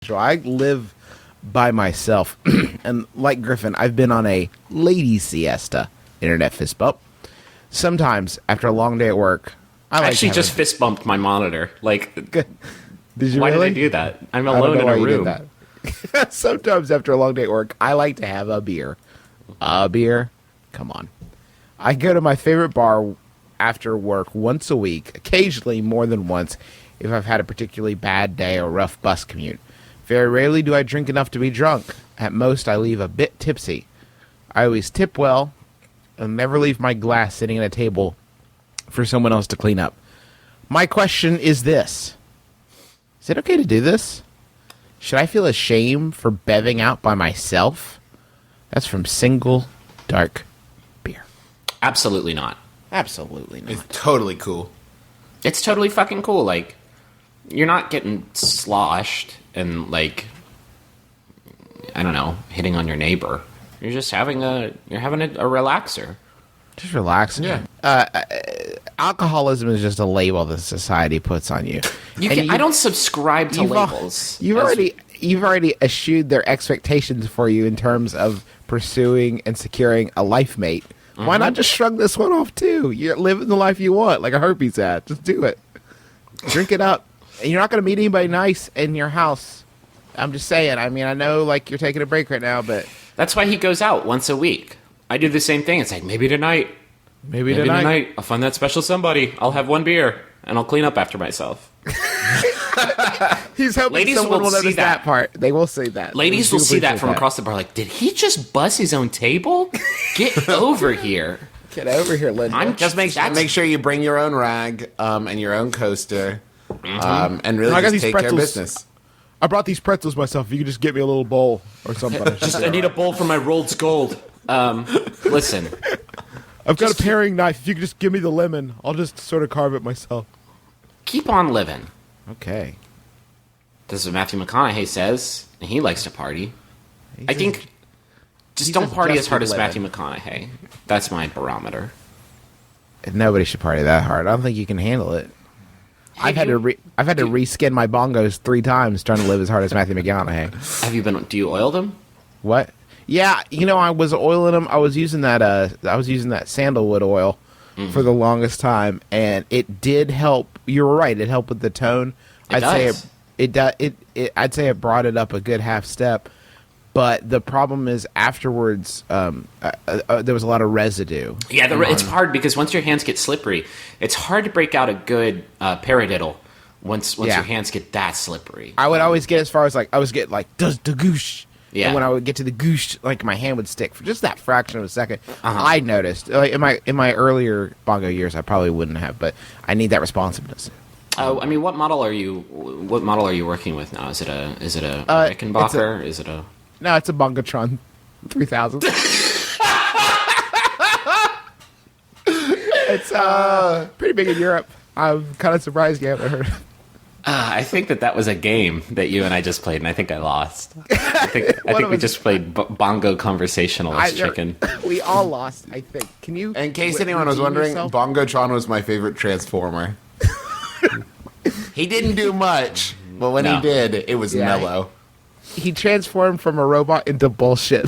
So I live by myself, and like Griffin, I've been on a lady siesta. Internet fist bump. Sometimes after a long day at work, I like actually just fist bumped my monitor. Like, Did you why really? did I do that? I'm I don't alone know in why a you did room. that. Sometimes after a long day at work, I like to have a beer. A beer? Come on. I go to my favorite bar after work once a week, occasionally more than once if I've had a particularly bad day or rough bus commute. Very rarely do I drink enough to be drunk. At most, I leave a bit tipsy. I always tip well and never leave my glass sitting at a table for someone else to clean up. My question is this. Is it okay to do this? Should I feel ashamed for bevving out by myself? That's from Single Dark Beer. Absolutely not. Absolutely not. It's totally cool. It's totally fucking cool. Like, you're not getting sloshed and, like, I don't know, hitting on your neighbor. You're just having a relaxer. Just relax. Yeah. Alcoholism is just a label that society puts on you. I don't subscribe to You've al- labels. You've already eschewed their expectations for you in terms of pursuing and securing a life mate. Why not just shrug this one off too? You're living the life you want, like a herpes ad. Just do it. Drink it up. And you're not going to meet anybody nice in your house. I'm just saying. I mean, I know like you're taking a break right now, but That's why he goes out once a week. I do the same thing. It's like, maybe tonight. maybe Maybe tonight. tonight. I'll find that special somebody. I'll have one beer, and I'll clean up after myself. He's hoping Ladies someone will will see notice that that. part. They will see that. Ladies They will do see that appreciate from across the bar, like, did he just buzz his own table? Get over here. Get over here, Linda. I'm Just make sure you bring your own rag and your own coaster, and really I got just these take care of pretzels. business. I brought these pretzels myself. If you could just get me a little bowl or something. I need a bowl for my rolled gold. Listen, I've got a paring knife. If you could just give me the lemon, I'll just sort of carve it myself. keep on living. Okay. This is what Matthew McConaughey says, and he likes to party. I think just don't just party as just hard as living. Matthew McConaughey. That's my barometer. Nobody should party that hard. I don't think you can handle it. I've had to reskin my bongos 3 times trying to live as hard as Matthew McConaughey. Have you been? Do you oil them? What? Yeah, I was oiling them. I was using that sandalwood oil for the longest time, and it did help. You were right. It helped with the tone. I'd say it brought it up a good half step. But the problem is afterwards, there was a lot of residue. Yeah, it's hard because once your hands get slippery, it's hard to break out a good paradiddle once your hands get that slippery. I would always get as far as I was getting does the goosh. Yeah. And when I would get to the goosh, my hand would stick for just that fraction of a second. I noticed in my earlier bongo years, I probably wouldn't have, but I need that responsiveness. I mean, what model are you working with now? Is it a Rickenbacker? Is it a No, it's a Bongotron 3000. It's pretty big in Europe. I'm kind of surprised you haven't heard of it. I think that was a game that you and I just played, and I think I lost. I think we just played bongo conversationalist chicken. We all lost, I think. Can you? In case anyone was redeem wondering, yourself? Bongotron was my favorite Transformer. He didn't do much, but when No. he did, it was Yeah. mellow. He transformed from a robot into bullshit.